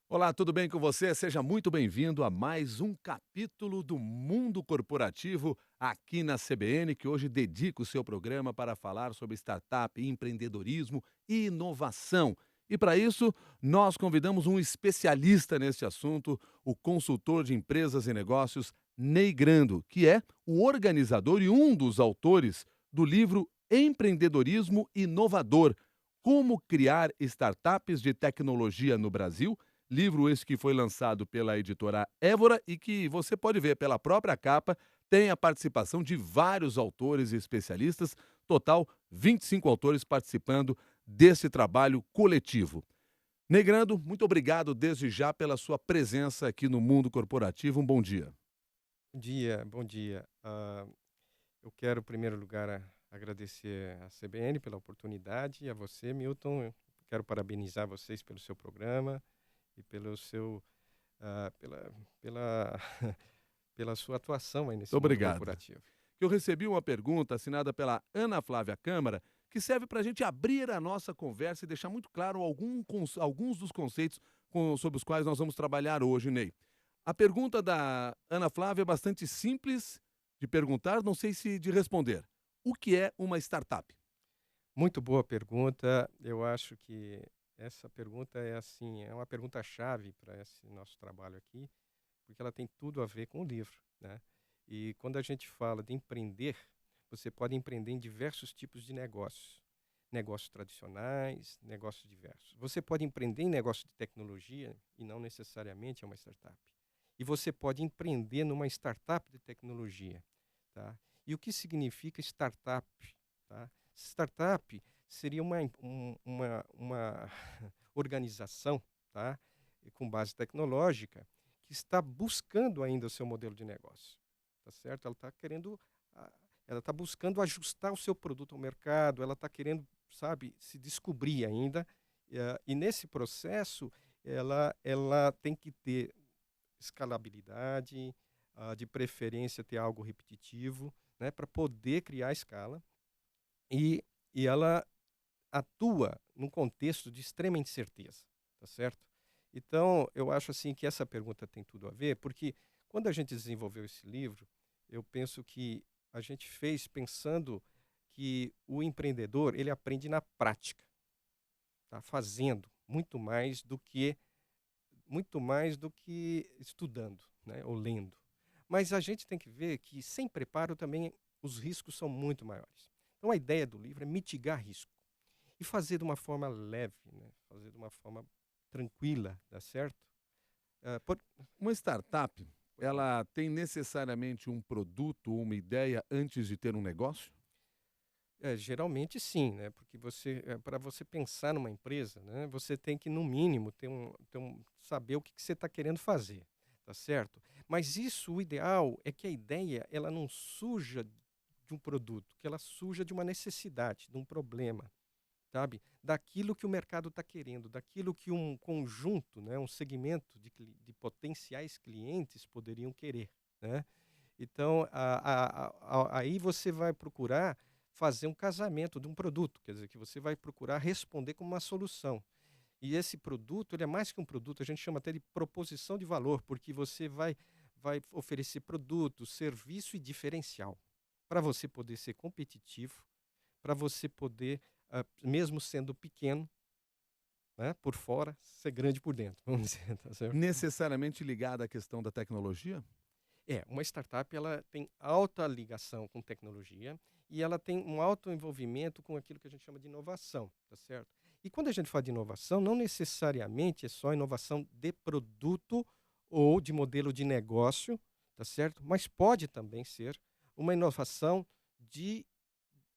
Olá, tudo bem com você? Seja muito bem-vindo a mais um capítulo do Mundo Corporativo aqui na CBN, que hoje dedica o seu programa para falar sobre startup, empreendedorismo e inovação. E para isso, nós convidamos um especialista neste assunto, o consultor de empresas e negócios, Ney Grando, que é o organizador e um dos autores do livro Empreendedorismo Inovador: Como criar startups de tecnologia no Brasil. Livro esse que foi lançado pela editora Évora e que você pode ver pela própria capa, tem a participação de vários autores e especialistas, total 25 autores participando desse trabalho coletivo. Negrando, muito obrigado desde já pela sua presença aqui no mundo corporativo. Um bom dia. Bom dia, bom dia. Eu quero, em primeiro lugar, agradecer à CBN pela oportunidade e a você, Milton. Eu quero parabenizar vocês pelo seu programa e pelo seu, pela, pela sua atuação aí Muito nesse mundo obrigado. corporativo. Eu recebi uma pergunta assinada pela Ana Flávia Câmara, que serve para a gente abrir a nossa conversa e deixar muito claro alguns dos conceitos sobre os quais nós vamos trabalhar hoje, Ney. A pergunta da Ana Flávia é bastante simples de perguntar, não sei se de responder. O que é uma startup? Muito boa pergunta. Eu acho que essa pergunta é assim, é uma pergunta-chave para esse nosso trabalho aqui, porque ela tem tudo a ver com o livro, né? E quando a gente fala de empreender, você pode empreender em diversos tipos de negócios. Negócios tradicionais, negócios diversos. Você pode empreender em negócio de tecnologia e não necessariamente é uma startup. E você pode empreender numa startup de tecnologia, tá? E o que significa startup, tá? Startup seria uma organização, tá? Com base tecnológica que está buscando ainda o seu modelo de negócio, tá certo? Ah, ela está buscando ajustar o seu produto ao mercado, ela está querendo, sabe, se descobrir ainda, e nesse processo ela tem que ter escalabilidade, de preferência ter algo repetitivo, né, para poder criar escala, e ela atua num contexto de extrema incerteza, tá certo? Então, eu acho assim que essa pergunta tem tudo a ver, porque quando a gente desenvolveu esse livro, eu penso que a gente fez pensando que o empreendedor, ele aprende na prática, tá? Fazendo muito mais do que estudando, né, ou lendo. Mas a gente tem que ver que sem preparo também os riscos são muito maiores. Então a ideia do livro é mitigar risco e fazer de uma forma leve, né? Fazer de uma forma tranquila, dá certo? Ah, por... Uma startup, Pois não. ela tem necessariamente um produto ou uma ideia antes de ter um negócio? Geralmente sim, né? Porque para você pensar numa empresa, né, você tem que, no mínimo, saber o que você está querendo fazer, tá certo? Mas isso, o ideal é que a ideia ela não surja de um produto, que ela surja de uma necessidade, de um problema, sabe? Daquilo que o mercado está querendo, daquilo que um conjunto, né, um segmento de potenciais clientes poderiam querer, né? Então, aí você vai procurar fazer um casamento de um produto, quer dizer, que você vai procurar responder como uma solução. E esse produto, ele é mais que um produto, a gente chama até de proposição de valor, porque vai oferecer produto, serviço e diferencial para você poder ser competitivo, para você poder, mesmo sendo pequeno, né, por fora, ser grande por dentro, vamos dizer, tá certo? Necessariamente ligada à questão da tecnologia? Uma startup ela tem alta ligação com tecnologia e ela tem um alto envolvimento com aquilo que a gente chama de inovação, tá certo? E quando a gente fala de inovação, não necessariamente é só inovação de produto ou de modelo de negócio, tá certo? Mas pode também ser uma inovação de,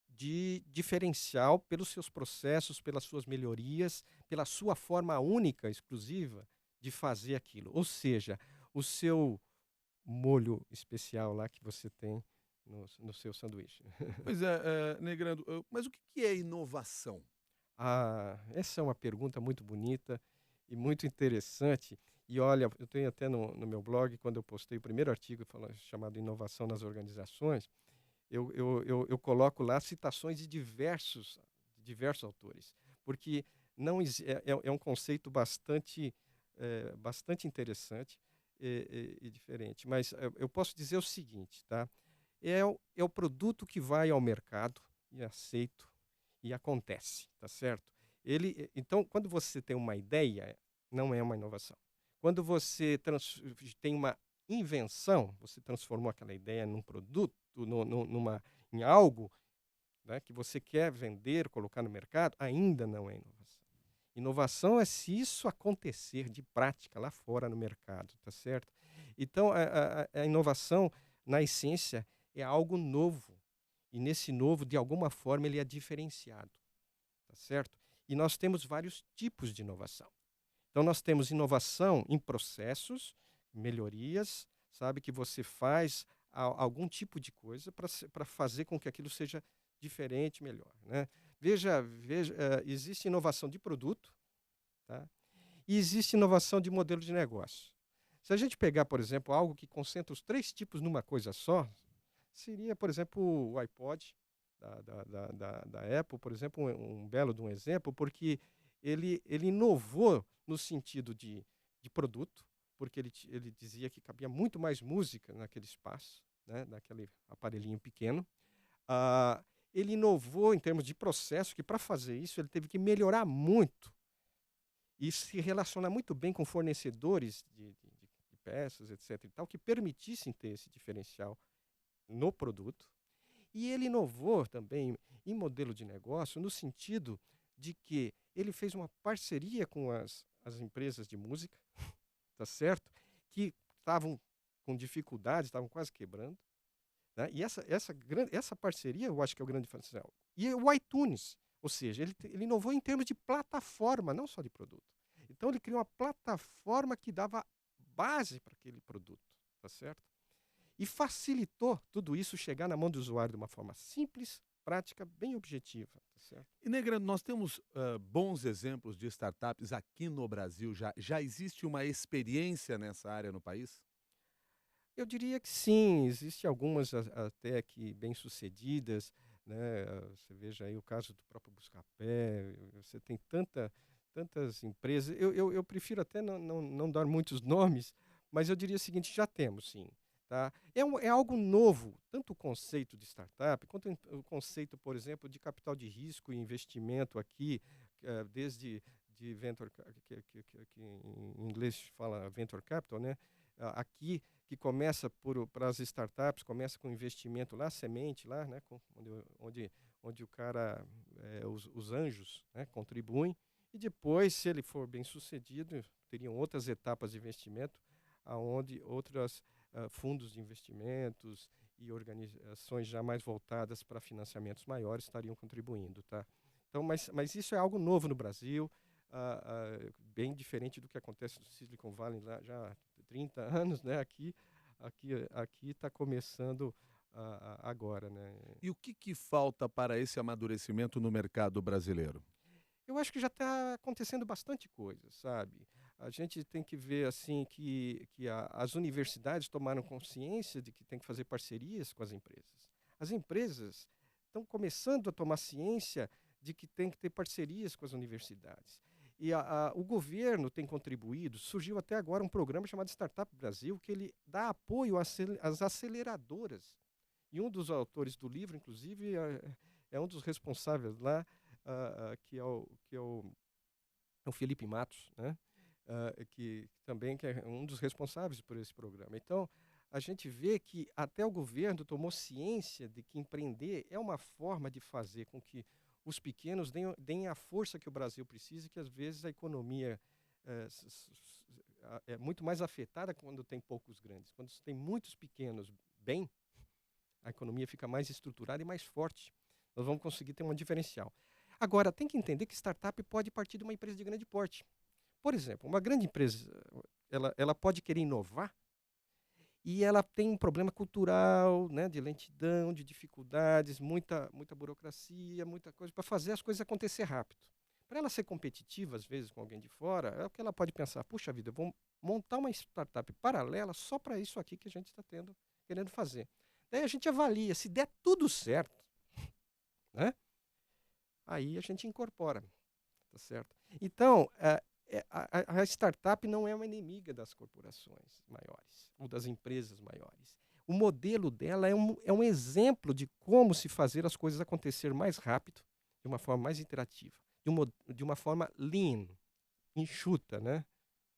de diferencial pelos seus processos, pelas suas melhorias, pela sua forma única, exclusiva de fazer aquilo. Ou seja, o seu molho especial lá que você tem no seu sanduíche. Pois é, Negrando, mas o que é inovação? Essa é uma pergunta muito bonita e muito interessante. E olha, eu tenho até no meu blog, quando eu postei o primeiro artigo chamado Inovação nas Organizações, eu coloco lá citações de diversos autores, porque não é um conceito bastante bastante interessante e diferente. Mas eu posso dizer o seguinte, tá? É o produto que vai ao mercado e é aceito e acontece, tá certo? Então, quando você tem uma ideia, não é uma inovação. Quando você tem uma invenção, você transformou aquela ideia num produto, em algo, né, que você quer vender, colocar no mercado, ainda não é inovação. Inovação é se isso acontecer de prática lá fora no mercado, tá certo? Então, a inovação, na essência, é algo novo. E nesse novo, de alguma forma, ele é diferenciado, tá certo? E nós temos vários tipos de inovação. Então, nós temos inovação em processos, melhorias, sabe, que você faz algum tipo de coisa para fazer com que aquilo seja diferente, melhor, né? Veja, existe inovação de produto, tá? E existe inovação de modelo de negócio. Se a gente pegar, por exemplo, algo que concentra os 3 tipos numa coisa só, seria, por exemplo, o iPod da Apple, por exemplo, um belo de um exemplo, porque ele inovou no sentido de produto, porque ele dizia que cabia muito mais música naquele espaço, né, naquele aparelhinho pequeno. Ele inovou em termos de processo, que para fazer isso ele teve que melhorar muito e se relacionar muito bem com fornecedores de peças, etc. e tal, que permitissem ter esse diferencial no produto. E ele inovou também em modelo de negócio no sentido de que ele fez uma parceria com as empresas de música, tá certo? Que estavam com dificuldades, estavam quase quebrando, né? E essa parceria eu acho que é o grande diferencial. E o iTunes, ou seja, ele inovou em termos de plataforma, não só de produto. Então ele criou uma plataforma que dava base para aquele produto, tá certo? E facilitou tudo isso chegar na mão do usuário de uma forma simples, prática, bem objetiva, tá certo? E Negrão, nós temos bons exemplos de startups aqui no Brasil já. Já existe uma experiência nessa área no país? Eu diria que sim, existem algumas até que bem-sucedidas, né? Você veja aí o caso do próprio Buscapé, você tem tantas empresas. Eu prefiro até não dar muitos nomes, mas eu diria o seguinte, já temos sim. Tá? É algo novo, tanto o conceito de startup, quanto o conceito, por exemplo, de capital de risco e investimento aqui, desde de venture, que em inglês fala venture capital, né? Aqui que começa para as startups, começa com investimento lá, semente lá, né, onde o cara, os anjos, né, contribuem, e depois, se ele for bem sucedido, teriam outras etapas de investimento, aonde outros fundos de investimentos e organizações já mais voltadas para financiamentos maiores estariam contribuindo, tá? Então, mas isso é algo novo no Brasil, bem diferente do que acontece no Silicon Valley lá já há 30 anos, né? Aqui está começando agora, né? E o que falta para esse amadurecimento no mercado brasileiro? Eu acho que já está acontecendo bastante coisa, sabe? A gente tem que ver assim que as universidades tomaram consciência de que tem que fazer parcerias com as empresas. As empresas estão começando a tomar ciência de que tem que ter parcerias com as universidades. E o governo tem contribuído, surgiu até agora um programa chamado Startup Brasil, que ele dá apoio às aceleradoras. E um dos autores do livro, inclusive, é um dos responsáveis lá, que é o Felipe Matos, né? Que também que é um dos responsáveis por esse programa. Então, a gente vê que até o governo tomou ciência de que empreender é uma forma de fazer com que os pequenos deem a força que o Brasil precisa e que, às vezes, a economia é muito mais afetada quando tem poucos grandes. Quando tem muitos pequenos bem, a economia fica mais estruturada e mais forte. Nós vamos conseguir ter um diferencial. Agora, tem que entender que startup pode partir de uma empresa de grande porte. Por exemplo, uma grande empresa, ela pode querer inovar e ela tem um problema cultural, né, de lentidão, de dificuldades, muita burocracia, muita coisa para fazer as coisas acontecer rápido. Para ela ser competitiva, às vezes, com alguém de fora, é o que ela pode pensar, puxa vida, eu vou montar uma startup paralela só para isso aqui que a gente está querendo fazer. Daí a gente avalia, se der tudo certo, né, aí a gente incorpora, tá certo? Então, A startup não é uma inimiga das corporações maiores ou das empresas maiores. O modelo dela é um exemplo de como se fazer as coisas acontecer mais rápido, de uma forma mais interativa, de uma forma lean, enxuta, né?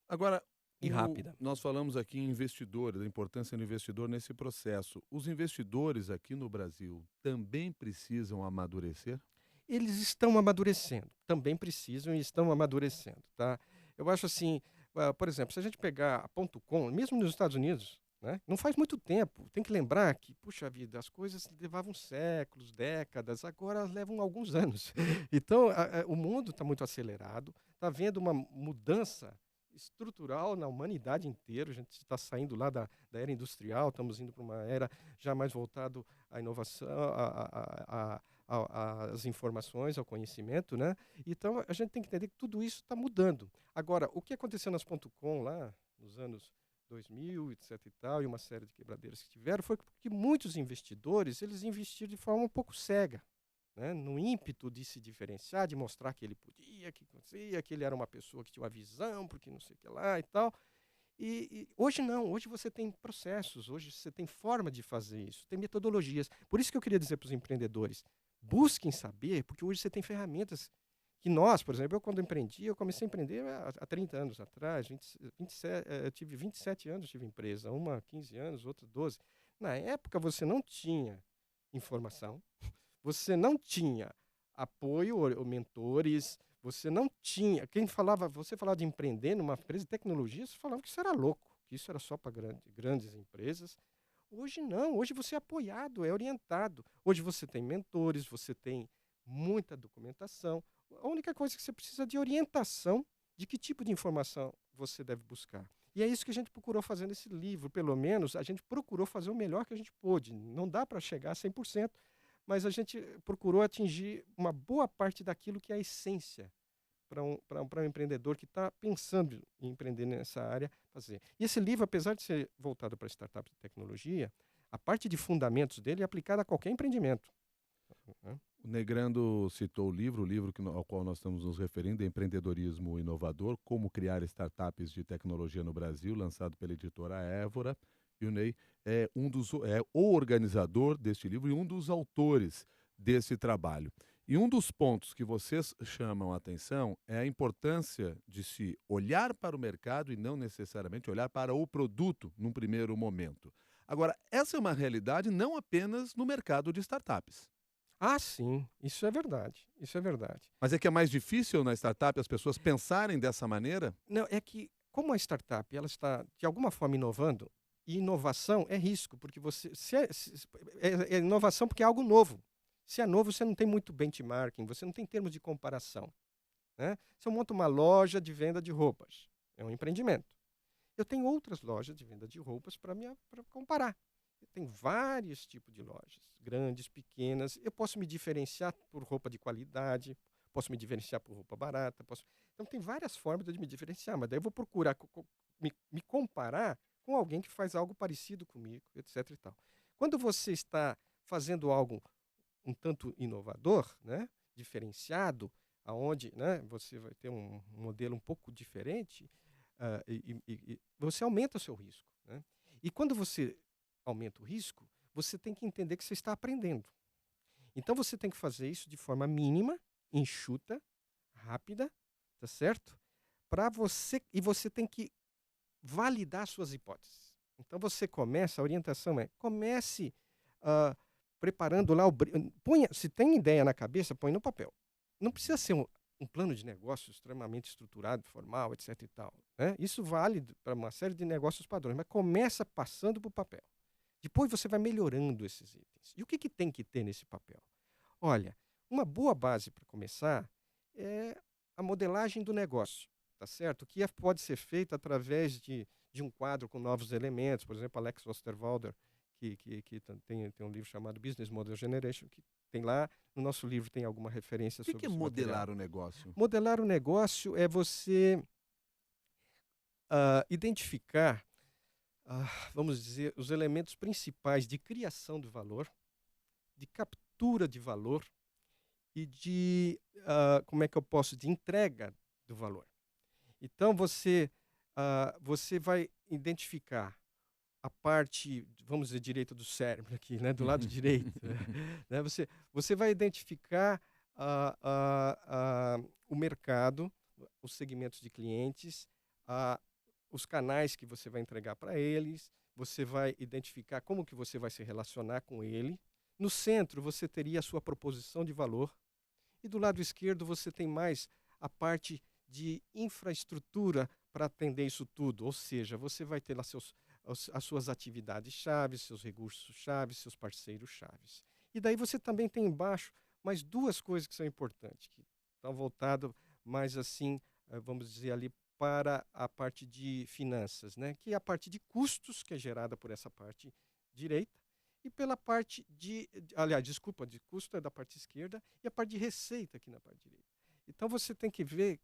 Agora, E rápida. nós falamos aqui em investidores, da importância do investidor nesse processo. Os investidores aqui no Brasil também precisam amadurecer? Eles estão amadurecendo, também precisam e estão amadurecendo, tá? Eu acho assim, por exemplo, se a gente pegar a .com, mesmo nos Estados Unidos, né, não faz muito tempo, tem que lembrar que, puxa vida, as coisas levavam séculos, décadas, agora elas levam alguns anos. Então, o mundo está muito acelerado, está havendo uma mudança estrutural na humanidade inteira, a gente está saindo lá da era industrial, estamos indo para uma era já mais voltado à inovação, às informações, ao conhecimento, né? Então a gente tem que entender que tudo isso está mudando. Agora, o que aconteceu nas .com lá nos anos 2000, etc e tal, e uma série de quebradeiras que tiveram, foi porque muitos investidores, eles investiram de forma um pouco cega, né? No ímpeto de se diferenciar, de mostrar que ele podia, que conseguia, que ele era uma pessoa que tinha uma visão, porque não sei o que lá e tal. E hoje não, hoje você tem processos, hoje você tem forma de fazer isso, tem metodologias. Por isso que eu queria dizer para os empreendedores, busquem saber, porque hoje você tem ferramentas que nós, por exemplo, eu quando empreendi, eu comecei a empreender há 30 anos atrás, 27, eu tive 27 anos, tive empresa, uma há 15 anos, outra 12. Na época você não tinha informação, você não tinha apoio ou mentores, você não tinha. Você falava de empreender numa empresa de tecnologia, você falava que isso era louco, que isso era só para grandes empresas. Hoje não, hoje você é apoiado, é orientado. Hoje você tem mentores, você tem muita documentação. A única coisa que você precisa é de orientação de que tipo de informação você deve buscar. E é isso que a gente procurou fazer nesse livro. Pelo menos a gente procurou fazer o melhor que a gente pôde. Não dá para chegar a 100%, mas a gente procurou atingir uma boa parte daquilo que é a essência para um empreendedor que está pensando em empreender nessa área fazer. E esse livro, apesar de ser voltado para startups de tecnologia, a parte de fundamentos dele é aplicada a qualquer empreendimento, né? O Negrando citou o livro ao qual nós estamos nos referindo, é Empreendedorismo Inovador, Como Criar Startups de Tecnologia no Brasil, lançado pela editora Évora. E o Ney é o organizador deste livro e um dos autores desse trabalho. E um dos pontos que vocês chamam a atenção é a importância de se olhar para o mercado e não necessariamente olhar para o produto num primeiro momento. Agora, essa é uma realidade não apenas no mercado de startups. Ah, sim, isso é verdade, isso é verdade. Mas é que é mais difícil na startup as pessoas pensarem dessa maneira? Não, é que como a startup ela está de alguma forma inovando, e inovação é risco, porque é inovação porque é algo novo. Se é novo, você não tem muito benchmarking, você não tem termos de comparação, né? Se eu monto uma loja de venda de roupas, é um empreendimento. Eu tenho outras lojas de venda de roupas para comparar. Tem vários tipos de lojas, grandes, pequenas. Eu posso me diferenciar por roupa de qualidade, posso me diferenciar por roupa barata. Então, tem várias formas de me diferenciar, mas daí eu vou procurar me comparar com alguém que faz algo parecido comigo, etc. e tal. Quando você está fazendo algo um tanto inovador, né, diferenciado, aonde, né, você vai ter um modelo um pouco diferente, você aumenta o seu risco, né? E quando você aumenta o risco, você tem que entender que você está aprendendo. Então você tem que fazer isso de forma mínima, enxuta, rápida, tá certo? E você tem que validar suas hipóteses. Então você a orientação comece preparando lá se tem ideia na cabeça, põe no papel. Não precisa ser um plano de negócio extremamente estruturado, formal, etc e tal, né? Isso vale para uma série de negócios padrões, mas começa passando para o papel. Depois você vai melhorando esses itens. E o que tem que ter nesse papel? Olha, uma boa base para começar é a modelagem do negócio, tá certo? Que pode ser feita através de um quadro com novos elementos. Por exemplo, Alex Osterwalder, que tem um livro chamado Business Model Generation, que tem lá, no nosso livro tem alguma referência O sobre que é esse material. modelar o negócio? Modelar o negócio é você identificar, vamos dizer, os elementos principais de criação de valor, de captura de valor e de, como é que eu posso, de entrega do valor. Então, você vai identificar a parte, vamos dizer, direita do cérebro aqui, né, do lado direito, né, você vai identificar o mercado, os segmentos de clientes, ah, os canais que você vai entregar para eles, você vai identificar como que você vai se relacionar com ele. No centro, você teria a sua proposição de valor, e do lado esquerdo você tem mais a parte de infraestrutura para atender isso tudo, ou seja, você vai ter lá as suas atividades chaves, seus recursos chaves, seus parceiros chaves. E daí você também tem embaixo mais duas coisas que são importantes, que estão voltadas mais assim, vamos dizer ali, para a parte de finanças, né? Que é a parte de custos, que é gerada por essa parte direita, e pela parte aliás, desculpa, de custo é da parte esquerda, e a parte de receita aqui na parte direita. Então você tem que ver,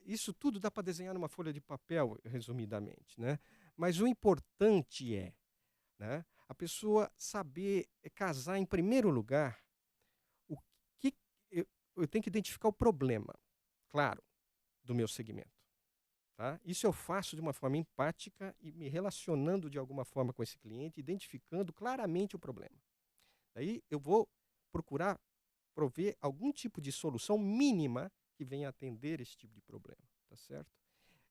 isso tudo dá para desenhar numa folha de papel, resumidamente, né? Mas o importante é, né, a pessoa saber casar em primeiro lugar o que eu tenho que identificar o problema, claro, do meu segmento. Tá? Isso eu faço de uma forma empática e me relacionando de alguma forma com esse cliente, identificando claramente o problema. Daí eu vou procurar prover algum tipo de solução mínima que venha atender esse tipo de problema, tá certo?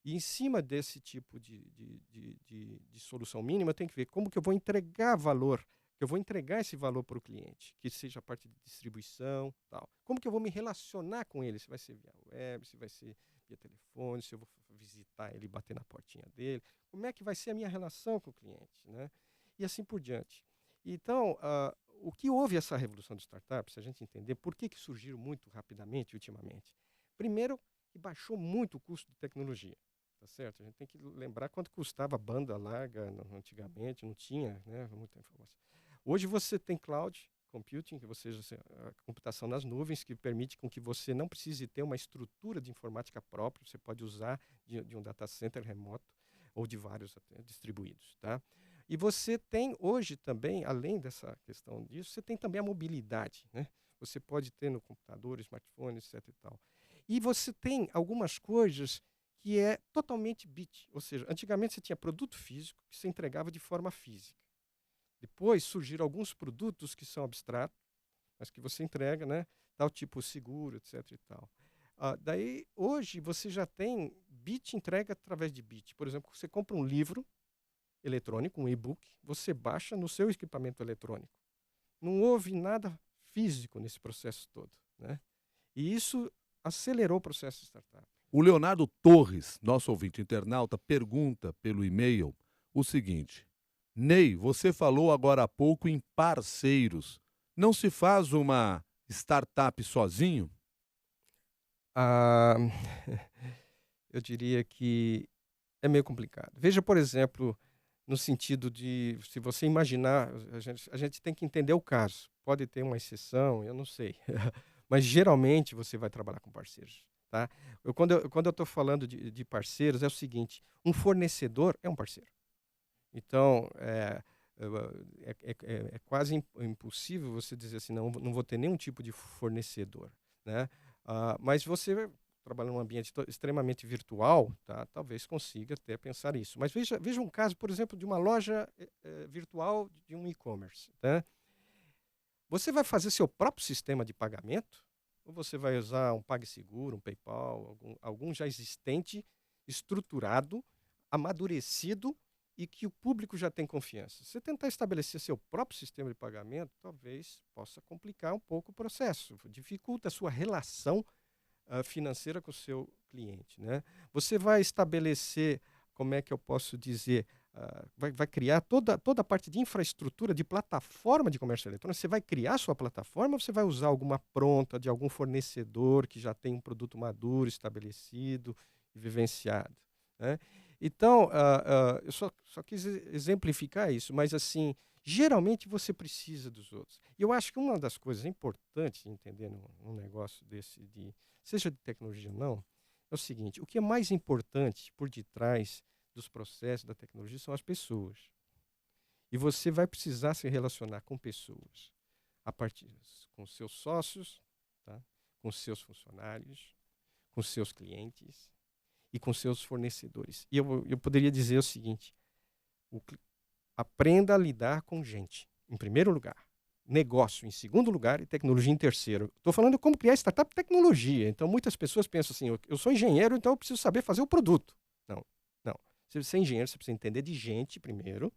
E em cima desse tipo de solução mínima, eu tenho que ver como que eu vou entregar valor, que eu vou entregar esse valor para o cliente, que seja a parte de distribuição, tal. Como que eu vou me relacionar com ele? Se vai ser via web, se vai ser via telefone, se eu vou visitar ele, bater na portinha dele. Como é que vai ser a minha relação com o cliente, né? E assim por diante. Então, o que houve essa revolução de startups, se a gente entender por que surgiram muito rapidamente ultimamente. Primeiro, que baixou muito o custo de tecnologia. Tá certo? A gente tem que lembrar quanto custava a banda larga antigamente, não tinha, né, muita informação. Hoje você tem cloud computing, que seja a computação nas nuvens, que permite com que você não precise ter uma estrutura de informática própria, você pode usar de um data center remoto ou de vários até, distribuídos. Tá? E você tem hoje também, além dessa questão disso, você tem também a mobilidade. Né? Você pode ter no computador, smartphone, etc. E tal. E você tem algumas coisas que é totalmente bit. Ou seja, antigamente você tinha produto físico que se entregava de forma física. Depois surgiram alguns produtos que são abstratos, mas que você entrega, né? Tal tipo seguro, etc. E tal. Daí, hoje, você já tem bit entrega através de bit. Por exemplo, você compra um livro eletrônico, um e-book, você baixa no seu equipamento eletrônico. Não houve nada físico nesse processo todo. Né? E isso acelerou o processo de startup. O Leonardo Torres, nosso ouvinte internauta, pergunta pelo e-mail o seguinte: Ney, você falou agora há pouco em parceiros. Não se faz uma startup sozinho? Ah, eu diria que é meio complicado. Veja, por exemplo, no sentido de, se você imaginar, a gente tem que entender o caso. Pode ter uma exceção, eu não sei. Mas geralmente você vai trabalhar com parceiros. Tá? Quando eu estou falando de parceiros, é o seguinte: um fornecedor é um parceiro. Então, é quase impossível você dizer assim, não vou ter nenhum tipo de fornecedor. Né? Mas você, trabalhando num ambiente extremamente virtual, tá? Talvez consiga até pensar isso. Mas veja um caso, por exemplo, de uma loja virtual de um e-commerce. Tá? Você vai fazer seu próprio sistema de pagamento? Ou você vai usar um PagSeguro, um PayPal, algum já existente, estruturado, amadurecido e que o público já tem confiança? Você tentar estabelecer seu próprio sistema de pagamento, talvez possa complicar um pouco o processo, dificulta a sua relação financeira com o seu cliente. Né? Você vai estabelecer, como é que eu posso dizer, vai criar toda a parte de infraestrutura, de plataforma de comércio eletrônico. Você vai criar sua plataforma ou você vai usar alguma pronta de algum fornecedor que já tem um produto maduro, estabelecido e vivenciado? Né? Então, eu só quis exemplificar isso, mas assim, geralmente você precisa dos outros. E eu acho que uma das coisas importantes de entender num negócio desse, seja de tecnologia ou não, é o seguinte: o que é mais importante por detrás dos processos da tecnologia são as pessoas. E você vai precisar se relacionar com pessoas, a partir com seus sócios, tá? Com seus funcionários, com seus clientes. e com seus fornecedores. E eu poderia dizer o seguinte: aprenda a lidar com gente, em primeiro lugar. Negócio em segundo lugar e tecnologia em terceiro. Estou falando como criar startup de tecnologia. Então, muitas pessoas pensam assim, eu sou engenheiro, então eu preciso saber fazer o produto. Não, não. Se você é engenheiro, você precisa entender de gente primeiro.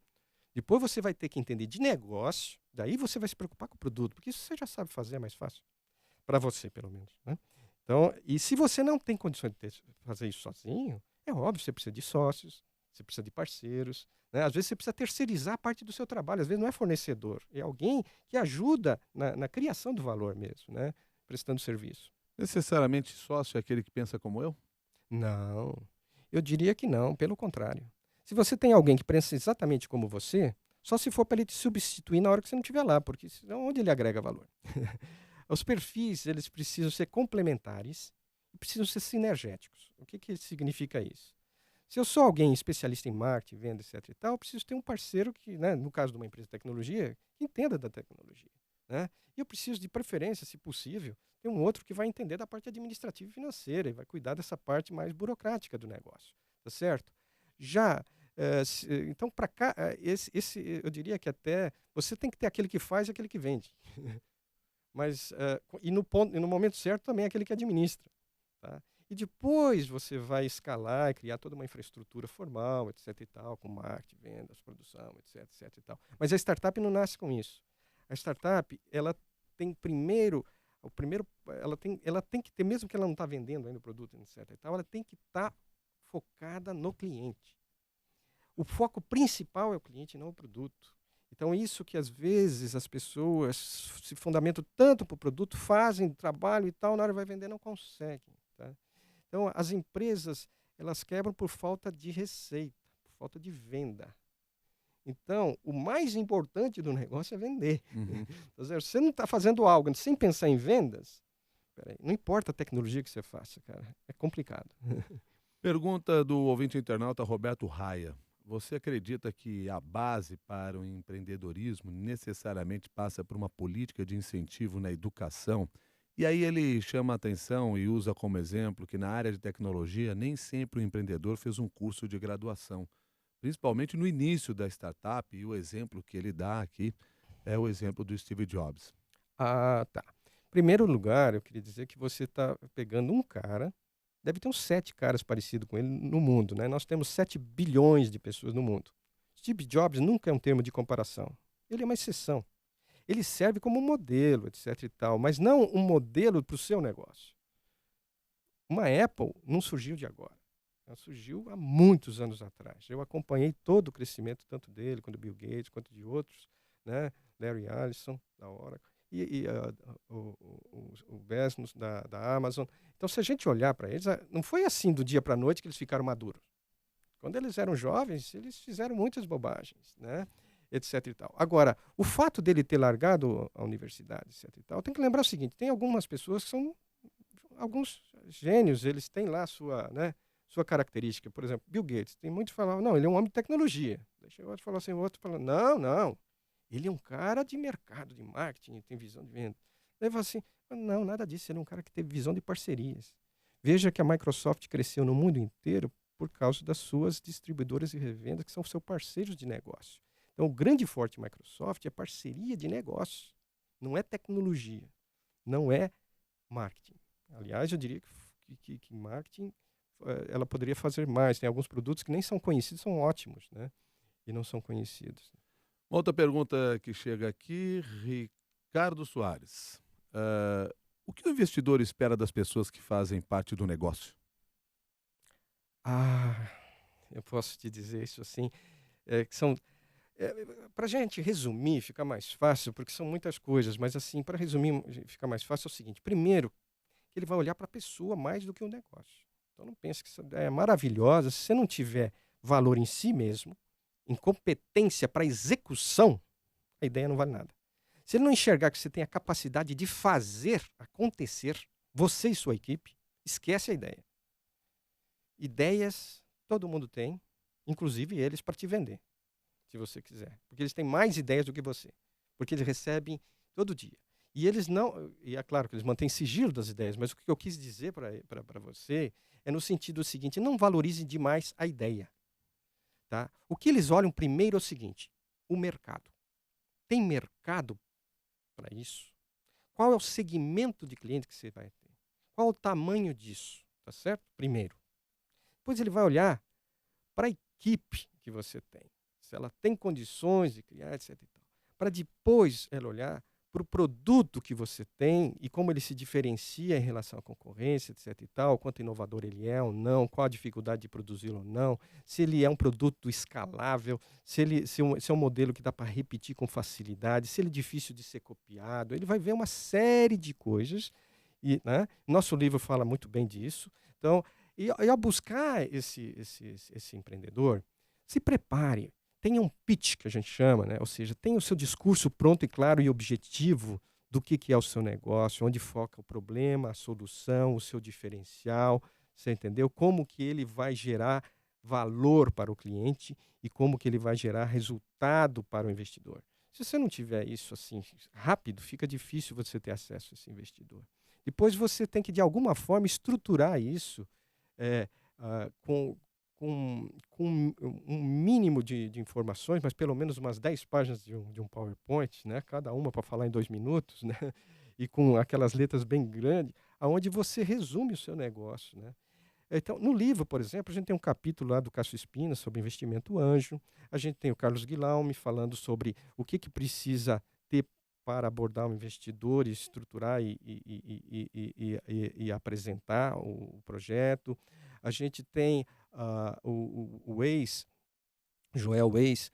Depois você vai ter que entender de negócio. Daí você vai se preocupar com o produto, porque isso você já sabe fazer, é mais fácil. Para você, pelo menos, né? Então, e se você não tem condições de fazer isso sozinho, é óbvio, você precisa de sócios, você precisa de parceiros, né? Às vezes você precisa terceirizar a parte do seu trabalho, às vezes não é fornecedor, é alguém que ajuda na criação do valor mesmo, né? Prestando serviço. Necessariamente sócio é aquele que pensa como eu? Não, eu diria que não, pelo contrário. Se você tem alguém que pensa exatamente como você, só se for para ele te substituir na hora que você não estiver lá, porque senão onde ele agrega valor? Os perfis, eles precisam ser complementares e precisam ser sinergéticos. O que significa isso? Se eu sou alguém especialista em marketing, venda, etc. e tal, eu preciso ter um parceiro que, né, no caso de uma empresa de tecnologia, que entenda da tecnologia. Né? E eu preciso, de preferência, se possível, ter um outro que vai entender da parte administrativa e financeira e vai cuidar dessa parte mais burocrática do negócio. Tá certo? Já, então, para cá, eu diria que até você tem que ter aquele que faz e aquele que vende. Mas, e no momento certo também aquele que administra. Tá? E depois você vai escalar e criar toda uma infraestrutura formal, etc. e tal, com marketing, vendas, produção, etc. etc. e tal. Mas a startup não nasce com isso. A startup, ela tem ela tem que ter, mesmo que ela não está vendendo ainda o produto, etc. e tal, ela tem que estar focada no cliente. O foco principal é o cliente, não o produto. Então, isso que às vezes as pessoas se fundamentam tanto para o produto, fazem trabalho e tal, na hora vai vender não conseguem. Tá? Então, as empresas, elas quebram por falta de receita, por falta de venda. Então, o mais importante do negócio é vender. Uhum. Você não está fazendo algo sem pensar em vendas, não importa a tecnologia que você faça, cara, é complicado. Pergunta do ouvinte internauta Roberto Raia. Você acredita que a base para o empreendedorismo necessariamente passa por uma política de incentivo na educação? E aí ele chama a atenção e usa como exemplo que na área de tecnologia nem sempre o empreendedor fez um curso de graduação, principalmente no início da startup, e o exemplo que ele dá aqui é o exemplo do Steve Jobs. Ah, tá. Em primeiro lugar, eu queria dizer que você está pegando um cara, deve ter uns 7 caras parecidos com ele no mundo, né? Nós temos 7 bilhões de pessoas no mundo. Steve Jobs nunca é um termo de comparação. Ele é uma exceção. Ele serve como modelo, etc e tal, mas não um modelo para o seu negócio. Uma Apple não surgiu de agora. Ela surgiu há muitos anos atrás. Eu acompanhei todo o crescimento, tanto dele, quanto do Bill Gates, quanto de outros, né? Larry Ellison, da Oracle, e o Bezos, da Amazon. Então, se a gente olhar para eles, não foi assim do dia para a noite que eles ficaram maduros. Quando eles eram jovens, eles fizeram muitas bobagens, né? Etc e tal. Agora, o fato dele ter largado a universidade, etc e tal, tem que lembrar o seguinte, tem algumas pessoas que são alguns gênios, eles têm lá sua característica. Por exemplo, Bill Gates, tem muitos que falavam, não, ele é um homem de tecnologia. Deixa o outro falar assim, o outro falando, não, ele é um cara de mercado, de marketing, tem visão de venda. Daí fala assim, não, nada disso, ele é um cara que teve visão de parcerias. Veja que a Microsoft cresceu no mundo inteiro por causa das suas distribuidoras e revendas, que são seus parceiros de negócio. Então, o grande forte Microsoft é parceria de negócio, não é tecnologia, não é marketing. Aliás, eu diria que marketing ela poderia fazer mais. Tem alguns produtos que nem são conhecidos, são ótimos, né? E não são conhecidos. Outra pergunta que chega aqui, Ricardo Soares. O que o investidor espera das pessoas que fazem parte do negócio? Ah, eu posso te dizer isso assim, que são para a gente resumir, fica mais fácil, porque são muitas coisas, mas assim, para resumir, fica mais fácil é o seguinte: primeiro, que ele vai olhar para a pessoa mais do que o negócio. Então não pense que essa ideia é maravilhosa. Se você não tiver valor em si mesmo, em competência para execução, a ideia não vale nada. Se ele não enxergar que você tem a capacidade de fazer acontecer, você e sua equipe, esquece a ideia. Ideias todo mundo tem, inclusive eles para te vender, se você quiser. Porque eles têm mais ideias do que você. Porque eles recebem todo dia. E eles não, e é claro que eles mantêm sigilo das ideias, mas o que eu quis dizer para você é no sentido seguinte: não valorize demais a ideia, tá? O que eles olham primeiro é o seguinte: o mercado. Tem mercado para isso? Qual é o segmento de cliente que você vai ter? Qual é o tamanho disso? Tá certo? Primeiro. Depois ele vai olhar para a equipe que você tem, se ela tem condições de criar, etc. e tal. Para depois ela olhar para o produto que você tem e como ele se diferencia em relação à concorrência, etc. e tal, quanto inovador ele é ou não, qual a dificuldade de produzi-lo ou não, se ele é um produto escalável, se é um modelo que dá para repetir com facilidade, se ele é difícil de ser copiado. Ele vai ver uma série de coisas e, né, nosso livro fala muito bem disso. Então, e ao buscar esse empreendedor, se prepare, tenha um pitch, que a gente chama, né? Ou seja, tenha o seu discurso pronto e claro e objetivo do que é o seu negócio, onde foca o problema, a solução, o seu diferencial, você entendeu? Como que ele vai gerar valor para o cliente e como que ele vai gerar resultado para o investidor. Se você não tiver isso assim rápido, fica difícil você ter acesso a esse investidor. Depois você tem que, de alguma forma, estruturar isso é, com um mínimo de informações, mas pelo menos umas 10 páginas de um PowerPoint, né? Cada uma para falar em 2 minutos, né? E com aquelas letras bem grandes, aonde você resume o seu negócio, né? Então, no livro, por exemplo, a gente tem um capítulo lá do Cássio Espina sobre investimento anjo, a gente tem o Carlos Guilherme falando sobre o que precisa ter para abordar um investidor e estruturar e apresentar o projeto. A gente tem o Weiss, Joel Weiss,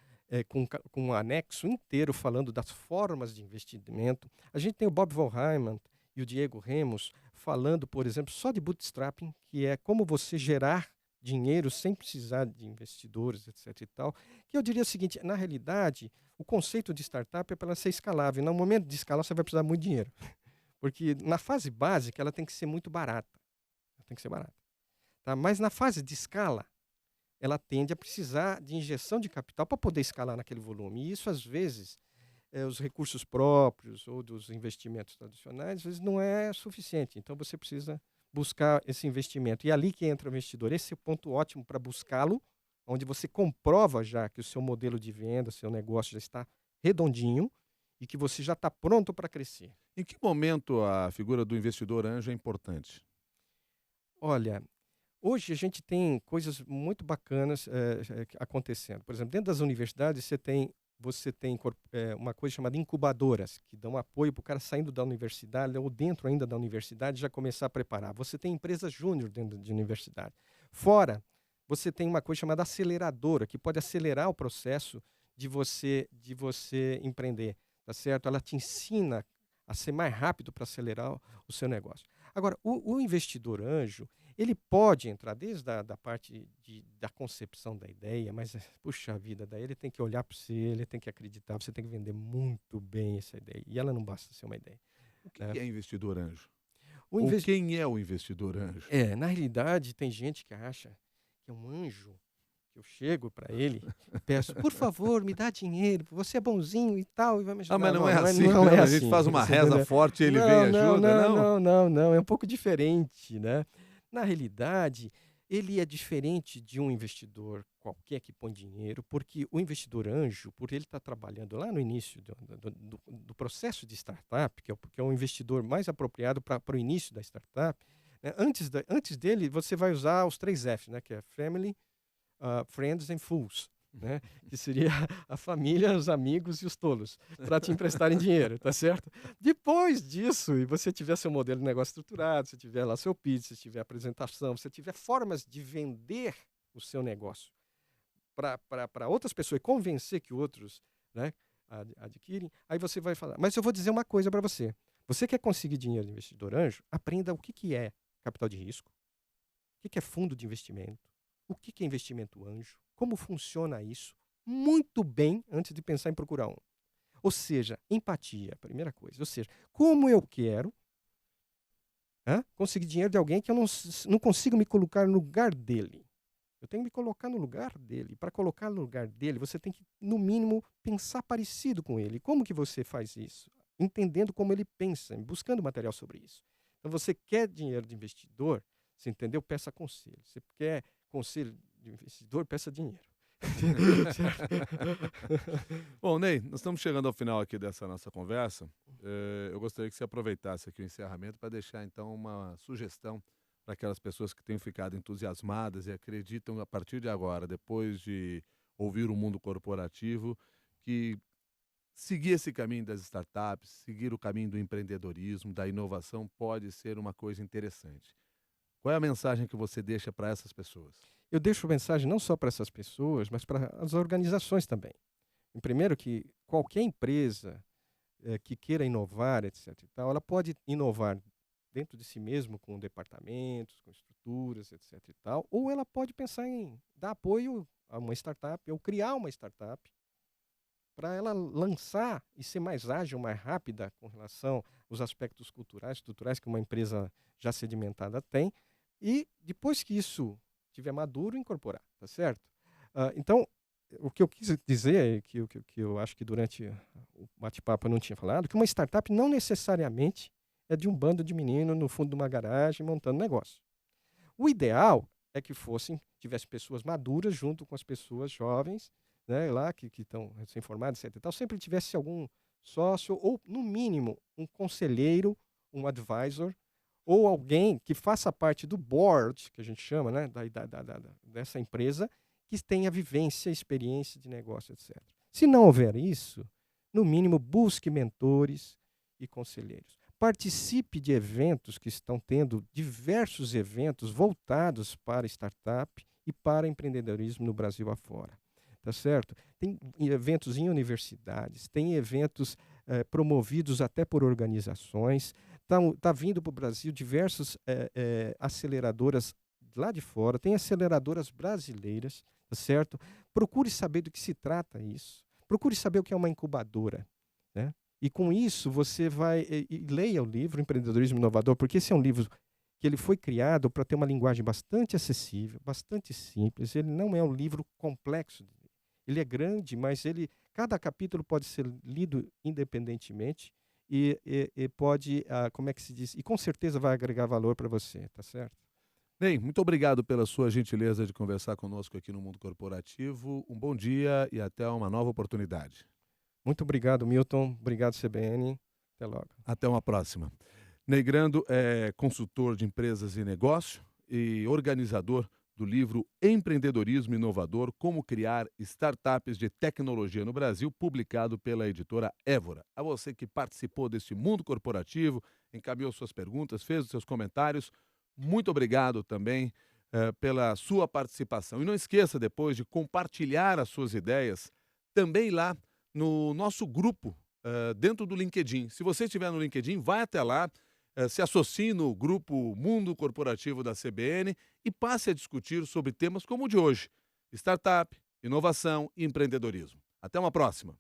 com um anexo inteiro falando das formas de investimento. A gente tem o Bob Von Hyman e o Diego Remos falando, por exemplo, só de bootstrapping, que é como você gerar dinheiro sem precisar de investidores, etc. e tal. Que eu diria o seguinte: na realidade, o conceito de startup é para ela ser escalável. No momento de escalar, você vai precisar muito dinheiro. Porque na fase básica, ela tem que ser muito barata. Ela tem que ser barata. Tá? Mas na fase de escala, ela tende a precisar de injeção de capital para poder escalar naquele volume. E isso, às vezes, os recursos próprios ou dos investimentos tradicionais, às vezes não é suficiente. Então, você precisa buscar esse investimento. E é ali que entra o investidor. Esse é o ponto ótimo para buscá-lo, onde você comprova já que o seu modelo de venda, seu negócio já está redondinho e que você já está pronto para crescer. Em que momento a figura do investidor anjo é importante? Olha, hoje a gente tem coisas muito bacanas acontecendo. Por exemplo, dentro das universidades você tem uma coisa chamada incubadoras, que dão apoio para o cara saindo da universidade ou dentro ainda da universidade já começar a preparar. Você tem empresas júnior dentro de universidade. Fora, você tem uma coisa chamada aceleradora, que pode acelerar o processo de você empreender, tá certo? Ela te ensina a ser mais rápido para acelerar o seu negócio. Agora, o investidor anjo, ele pode entrar desde da parte da concepção da ideia, mas, puxa vida, daí ele tem que olhar para você, ele tem que acreditar, você tem que vender muito bem essa ideia. E ela não basta ser uma ideia. O que Né? que é investidor anjo? O Ou investi- quem é o investidor anjo? Na realidade, tem gente que acha que é um anjo, que eu chego para ele e peço, por favor, me dá dinheiro, você é bonzinho e tal, e vai me Ah, ajudar. mas não é Não, assim, não não. é A gente assim. faz uma Você reza entendeu? forte e ele vem e Não, não, ajuda, não, não? não, não, não. É um pouco diferente, né? Na realidade, ele é diferente de um investidor qualquer que põe dinheiro, porque o investidor anjo, por ele estar trabalhando lá no início do processo de startup, que é o investidor mais apropriado para o início da startup, né? Antes dele, você vai usar os 3 Fs, né? Que é Family, Friends and Fools. Né? Que seria a família, os amigos e os tolos, para te emprestarem dinheiro, tá certo? Depois disso, e você tiver seu modelo de negócio estruturado, você tiver lá seu pitch, você tiver apresentação, você tiver formas de vender o seu negócio para outras pessoas e convencer que outros, né, adquirem, aí você vai falar, mas eu vou dizer uma coisa para você. Você quer conseguir dinheiro de investidor anjo? Aprenda o que é capital de risco, o que é fundo de investimento, o que é investimento anjo, como funciona isso, muito bem antes de pensar em procurar um. Ou seja, empatia, primeira coisa. Ou seja, como eu quero conseguir dinheiro de alguém que eu não consigo me colocar no lugar dele. Eu tenho que me colocar no lugar dele. Para colocar no lugar dele, você tem que, no mínimo, pensar parecido com ele. Como que você faz isso? entendendo como ele pensa, buscando material sobre isso. Então, você quer dinheiro de investidor, você entendeu? Peça conselho. Você quer conselho de investidor, peça dinheiro. Bom, Ney, nós estamos chegando ao final aqui dessa nossa conversa. Eu gostaria que você aproveitasse aqui o encerramento para deixar, então, uma sugestão para aquelas pessoas que têm ficado entusiasmadas e acreditam, a partir de agora, depois de ouvir o mundo corporativo, que seguir esse caminho das startups, seguir o caminho do empreendedorismo, da inovação, pode ser uma coisa interessante. Qual é a mensagem que você deixa para essas pessoas? Eu deixo mensagem não só para essas pessoas, mas para as organizações também. Primeiro que qualquer empresa que queira inovar, etc. e tal, ela pode inovar dentro de si mesmo com departamentos, com estruturas, etc. e tal, ou ela pode pensar em dar apoio a uma startup ou criar uma startup para ela lançar e ser mais ágil, mais rápida com relação aos aspectos culturais, estruturais que uma empresa já sedimentada tem, e depois que isso estiver maduro, incorporar, tá certo? Então, o que eu quis dizer, que eu acho que durante o bate-papo eu não tinha falado, que uma startup não necessariamente é de um bando de meninos no fundo de uma garagem montando negócio. O ideal é que tivesse pessoas maduras junto com as pessoas jovens, né, lá que estão recém-formadas, etc. E tal, sempre tivesse algum sócio ou, no mínimo, um conselheiro, um advisor, ou alguém que faça parte do board, que a gente chama, né, dessa empresa, que tenha vivência, experiência de negócio, etc. Se não houver isso, no mínimo, busque mentores e conselheiros. Participe de eventos que estão tendo diversos eventos voltados para startup e para empreendedorismo no Brasil afora. Tá certo? Tem eventos em universidades, tem eventos promovidos até por organizações. Tá vindo para o Brasil diversas aceleradoras lá de fora, tem aceleradoras brasileiras, tá certo? Procure saber do que se trata isso. Procure saber o que é uma incubadora, né? E com isso você vai leia o livro Empreendedorismo Inovador, porque esse é um livro que ele foi criado para ter uma linguagem bastante acessível, bastante simples. Ele não é um livro complexo. Ele é grande, mas cada capítulo pode ser lido independentemente e pode, como é que se diz? E com certeza vai agregar valor para você, tá certo? Bem, muito obrigado pela sua gentileza de conversar conosco aqui no Mundo Corporativo. Um bom dia e até uma nova oportunidade. Muito obrigado, Milton. Obrigado, CBN. Até logo. Até uma próxima. Ney Grando é consultor de empresas e negócio e organizador do livro Empreendedorismo Inovador: Como Criar Startups de Tecnologia no Brasil, publicado pela editora Évora. A você que participou deste mundo corporativo, encaminhou suas perguntas, fez os seus comentários, muito obrigado também pela sua participação. E não esqueça depois de compartilhar as suas ideias também lá no nosso grupo dentro do LinkedIn. Se você estiver no LinkedIn, vai até lá, se associe no grupo Mundo Corporativo da CBN e passe a discutir sobre temas como o de hoje: startup, inovação e empreendedorismo. Até uma próxima.